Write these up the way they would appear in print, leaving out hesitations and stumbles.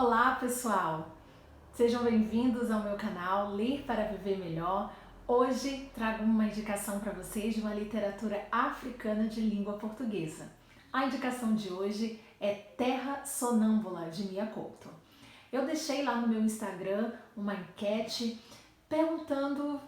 Olá pessoal, sejam bem-vindos ao meu canal Ler para Viver Melhor. Hoje trago uma indicação para vocês de uma literatura africana de língua portuguesa. A indicação de hoje é Terra Sonâmbula, de Mia Couto. Eu deixei lá no meu Instagram uma enquete perguntando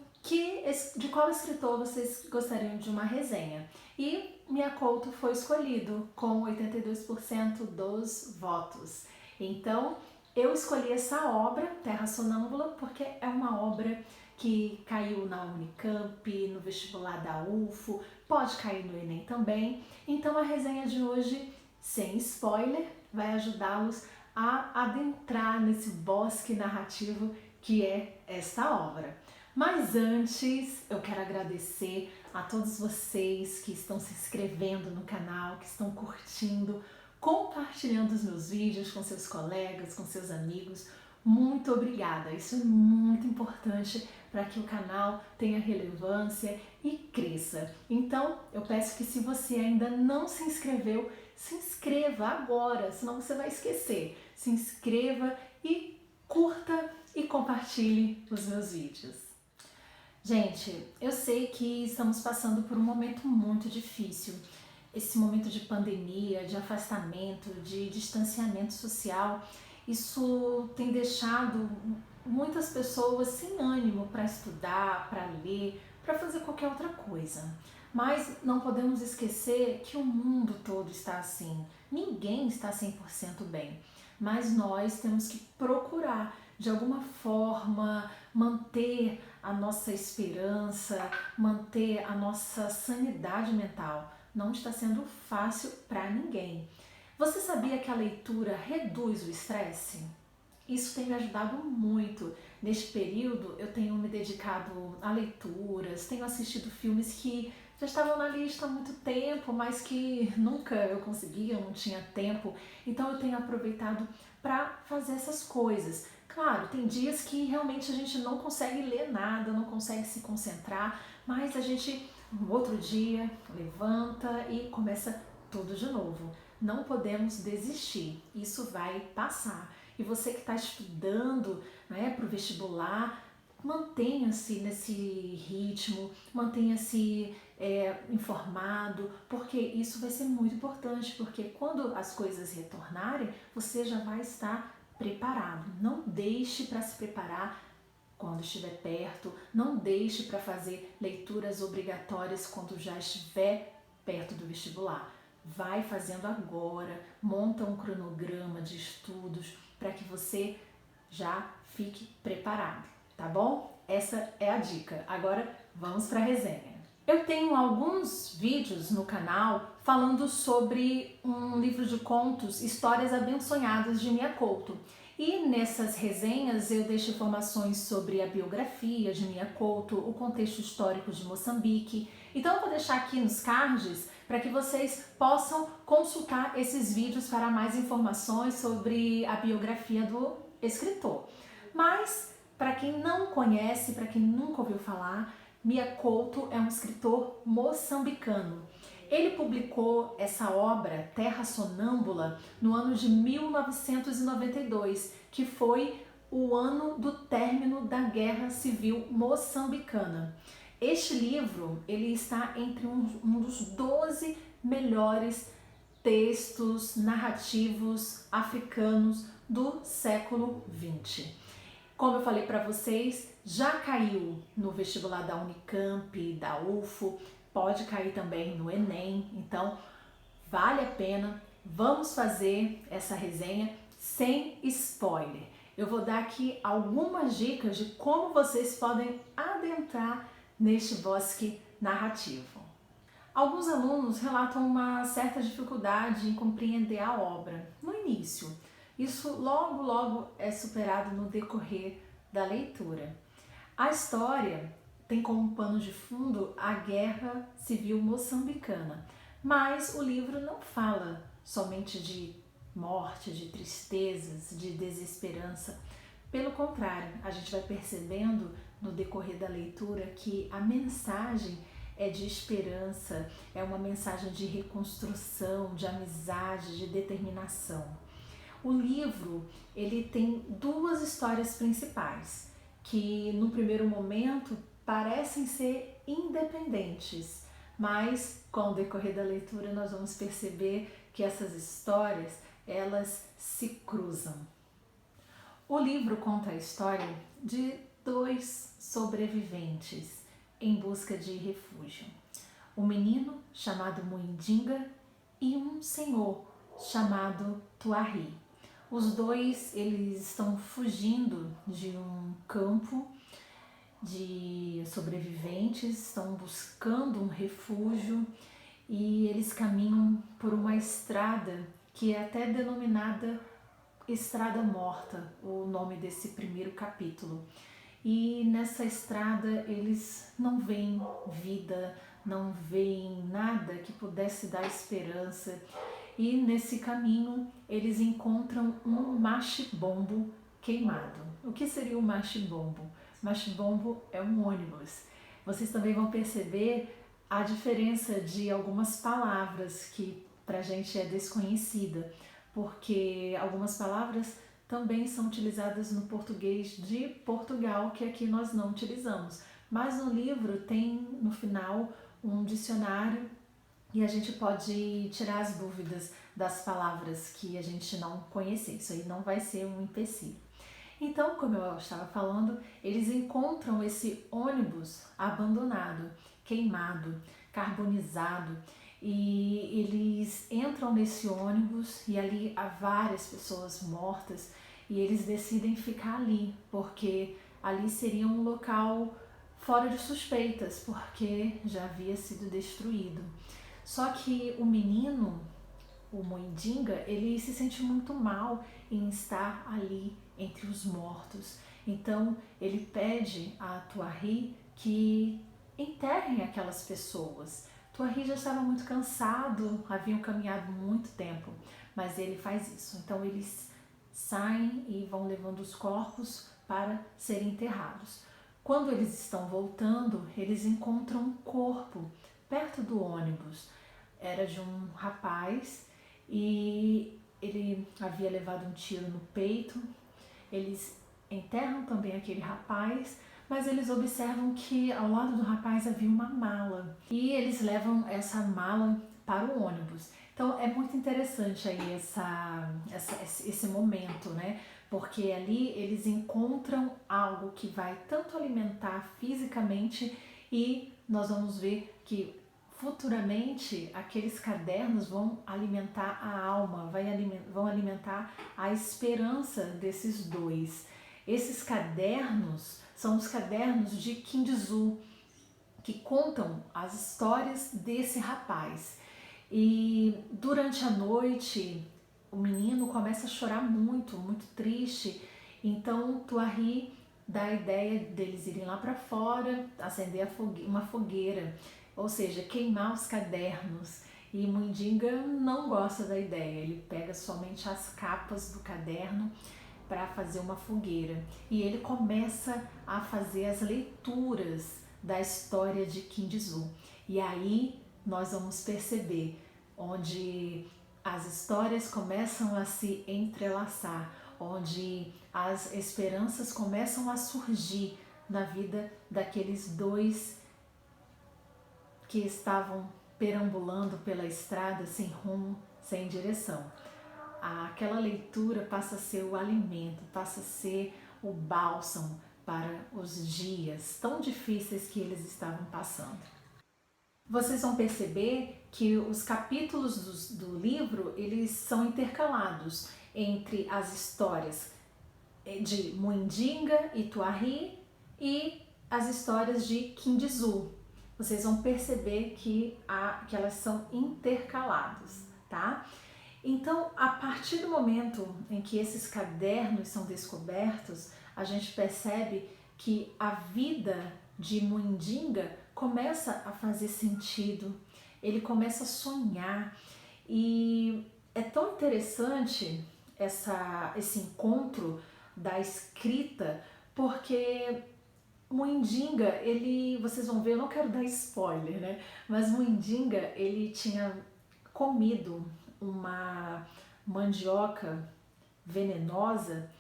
de qual escritor vocês gostariam de uma resenha. E Mia Couto foi escolhido com 82% dos votos. Então, eu escolhi essa obra, Terra Sonâmbula, porque é uma obra que caiu na Unicamp, no vestibular da UFO, pode cair no Enem também. Então, a resenha de hoje, sem spoiler, vai ajudá-los a adentrar nesse bosque narrativo que é esta obra. Mas antes, eu quero agradecer a todos vocês que estão se inscrevendo no canal, que estão curtindo, compartilhando os meus vídeos com seus colegas, com seus amigos. Muito obrigada, isso é muito importante para que o canal tenha relevância e cresça. Então, eu peço que se você ainda não se inscreveu, se inscreva agora, senão você vai esquecer. Se inscreva e curta e compartilhe os meus vídeos. Gente, eu sei que estamos passando por um momento muito difícil. Esse momento de pandemia, de afastamento, de distanciamento social, isso tem deixado muitas pessoas sem ânimo para estudar, para ler, para fazer qualquer outra coisa. Mas não podemos esquecer que o mundo todo está assim. Ninguém está 100% bem. Mas nós temos que procurar, de alguma forma, manter a nossa esperança, manter a nossa sanidade mental. Não está sendo fácil para ninguém. Você sabia que a leitura reduz o estresse? Isso tem me ajudado muito. Neste período eu tenho me dedicado a leituras, tenho assistido filmes que já estavam na lista há muito tempo, mas que nunca eu conseguia, não tinha tempo. Então eu tenho aproveitado para fazer essas coisas. Claro, tem dias que realmente a gente não consegue ler nada, não consegue se concentrar, mas a gente, no outro dia, levanta e começa tudo de novo. Não podemos desistir, isso vai passar. E você que está estudando, né, para o vestibular, mantenha-se nesse ritmo, mantenha-se informado, porque isso vai ser muito importante, porque quando as coisas retornarem, você já vai estar preparado. Não deixe para se preparar quando estiver perto, não deixe para fazer leituras obrigatórias quando já estiver perto do vestibular. Vai fazendo agora, monta um cronograma de estudos para que você já fique preparado, tá bom? Essa é a dica. Agora vamos para a resenha. Eu tenho alguns vídeos no canal falando sobre um livro de contos, Histórias Abençonhadas, de Mia Couto. E nessas resenhas eu deixo informações sobre a biografia de Mia Couto, o contexto histórico de Moçambique. Então eu vou deixar aqui nos cards para que vocês possam consultar esses vídeos para mais informações sobre a biografia do escritor. Mas, para quem não conhece, para quem nunca ouviu falar, Mia Couto é um escritor moçambicano. Ele publicou essa obra, Terra Sonâmbula, no ano de 1992, que foi o ano do término da Guerra Civil Moçambicana. Este livro ele está entre um dos 12 melhores textos narrativos africanos do século XX. Como eu falei para vocês, já caiu no vestibular da Unicamp, da UFO, pode cair também no Enem, então vale a pena. Vamos fazer essa resenha sem spoiler. Eu vou dar aqui algumas dicas de como vocês podem adentrar neste bosque narrativo. Alguns alunos relatam uma certa dificuldade em compreender a obra no início. Isso logo é superado no decorrer da leitura. A história tem como pano de fundo a Guerra Civil Moçambicana, mas o livro não fala somente de morte, de tristezas, de desesperança. Pelo contrário, a gente vai percebendo no decorrer da leitura que a mensagem é de esperança, é uma mensagem de reconstrução, de amizade, de determinação. O livro, ele tem duas histórias principais, que no primeiro momento parecem ser independentes, mas com o decorrer da leitura nós vamos perceber que essas histórias, elas se cruzam. O livro conta a história de dois sobreviventes em busca de refúgio. Um menino chamado Muindinga e um senhor chamado Tuari. Os dois, eles estão fugindo de um campo de sobreviventes, estão buscando um refúgio e eles caminham por uma estrada que é até denominada Estrada Morta, o nome desse primeiro capítulo. E nessa estrada eles não veem vida, não veem nada que pudesse dar esperança. E nesse caminho eles encontram um machibombo queimado. O que seria o machibombo? Machibombo é um ônibus. Vocês também vão perceber a diferença de algumas palavras que pra gente é desconhecida, porque algumas palavras também são utilizadas no português de Portugal, que aqui nós não utilizamos. Mas no livro tem no final um dicionário e a gente pode tirar as dúvidas das palavras que a gente não conhecer. Isso aí não vai ser um empecilho. Então, como eu estava falando, eles encontram esse ônibus abandonado, queimado, carbonizado, e eles entram nesse ônibus e ali há várias pessoas mortas e eles decidem ficar ali, porque ali seria um local fora de suspeitas, porque já havia sido destruído. Só que o menino, o Muindinga, ele se sente muito mal em estar ali entre os mortos. Então ele pede a Tuari que enterrem aquelas pessoas. Tuari já estava muito cansado, haviam caminhado muito tempo, mas ele faz isso. Então eles saem e vão levando os corpos para serem enterrados. Quando eles estão voltando, eles encontram um corpo perto do ônibus. Era de um rapaz e ele havia levado um tiro no peito. Eles enterram também aquele rapaz, mas eles observam que ao lado do rapaz havia uma mala e eles levam essa mala para o ônibus. Então é muito interessante aí esse momento, né? Porque ali eles encontram algo que vai tanto alimentar fisicamente e nós vamos ver que futuramente aqueles cadernos vão alimentar a alma, vão alimentar a esperança desses dois. Esses cadernos são os cadernos de Kindizu, que contam as histórias desse rapaz. E durante a noite o menino começa a chorar muito, muito triste. Então Tuari dá a ideia deles irem lá para fora, acender uma fogueira, ou seja, queimar os cadernos. E Muindinga não gosta da ideia, ele pega somente as capas do caderno para fazer uma fogueira. E ele começa a fazer as leituras da história de Kindizu. E aí nós vamos perceber onde as histórias começam a se entrelaçar, onde as esperanças começam a surgir na vida daqueles dois que estavam perambulando pela estrada sem rumo, sem direção. Aquela leitura passa a ser o alimento, passa a ser o bálsamo para os dias tão difíceis que eles estavam passando. Vocês vão perceber que os capítulos do livro, eles são intercalados entre as histórias de Muindinga e Tuari e as histórias de Kindizu. Vocês vão perceber que elas são intercaladas, tá? Então, a partir do momento em que esses cadernos são descobertos, a gente percebe que a vida de Muindinga começa a fazer sentido, ele começa a sonhar e é tão interessante esse encontro da escrita, porque Muindinga, vocês vão ver, eu não quero dar spoiler, né? Mas Muindinga, ele tinha comido uma mandioca venenosa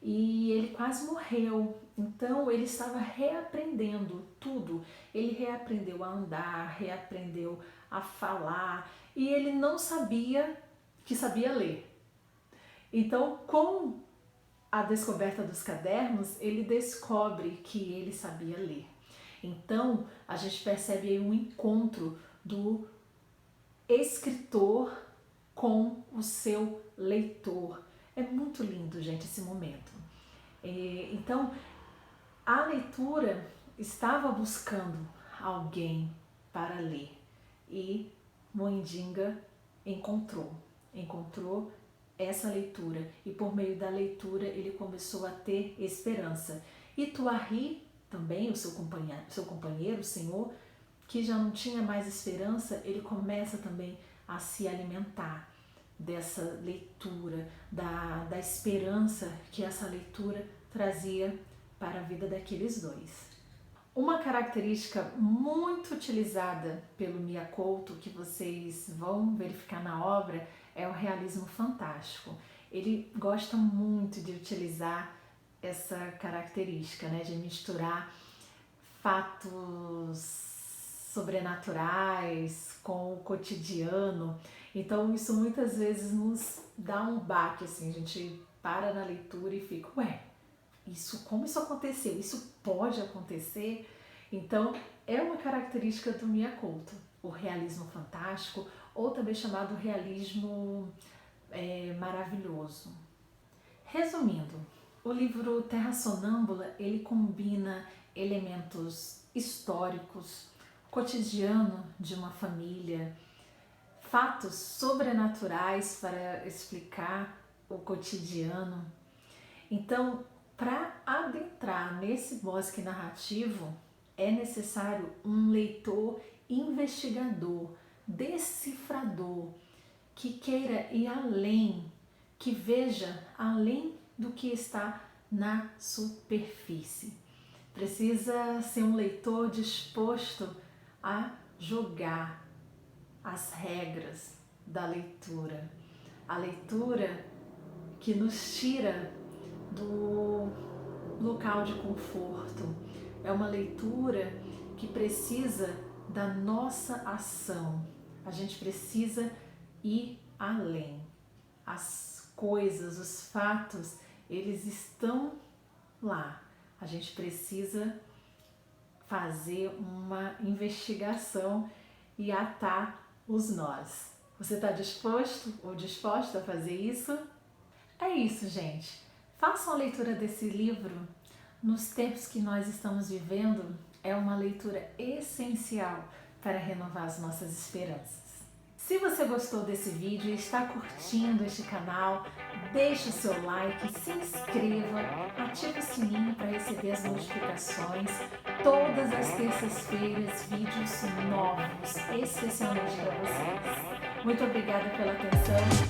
e ele quase morreu. Então ele estava reaprendendo tudo. Ele reaprendeu a andar, reaprendeu a falar e ele não sabia que sabia ler. Então, com a descoberta dos cadernos, ele descobre que ele sabia ler. Então, a gente percebe aí um encontro do escritor com o seu leitor. É muito lindo, gente, esse momento. Então, a leitura estava buscando alguém para ler e Moindinga encontrou essa leitura e por meio da leitura ele começou a ter esperança. E Tuari também, o seu companheiro, o Senhor, que já não tinha mais esperança, ele começa também a se alimentar dessa leitura, da esperança que essa leitura trazia para a vida daqueles dois. Uma característica muito utilizada pelo Mia Couto, que vocês vão verificar na obra, é o realismo fantástico. Ele gosta muito de utilizar essa característica, né, de misturar fatos sobrenaturais com o cotidiano. Então isso muitas vezes nos dá um baque, assim, a gente para na leitura e fica, como isso aconteceu? Isso pode acontecer? Então é uma característica do Mia Couto, o realismo fantástico, ou também chamado realismo maravilhoso. Resumindo, o livro Terra Sonâmbula, ele combina elementos históricos, cotidiano de uma família, fatos sobrenaturais para explicar o cotidiano. Então, para adentrar nesse bosque narrativo, é necessário um leitor investigador, decifrador, que queira ir além, que veja além do que está na superfície. Precisa ser um leitor disposto a jogar as regras da leitura. A leitura que nos tira do local de conforto. É uma leitura que precisa da nossa ação. A gente precisa ir além. As coisas, os fatos, eles estão lá. A gente precisa fazer uma investigação e atar os nós. Você está disposto ou disposta a fazer isso? É isso, gente. Façam a leitura desse livro. Nos tempos que nós estamos vivendo, é uma leitura essencial para renovar as nossas esperanças. Se você gostou desse vídeo e está curtindo este canal, deixe o seu like, se inscreva, ative o sininho para receber as notificações. Todas as terças-feiras, vídeos novos, especialmente para vocês. Muito obrigada pela atenção.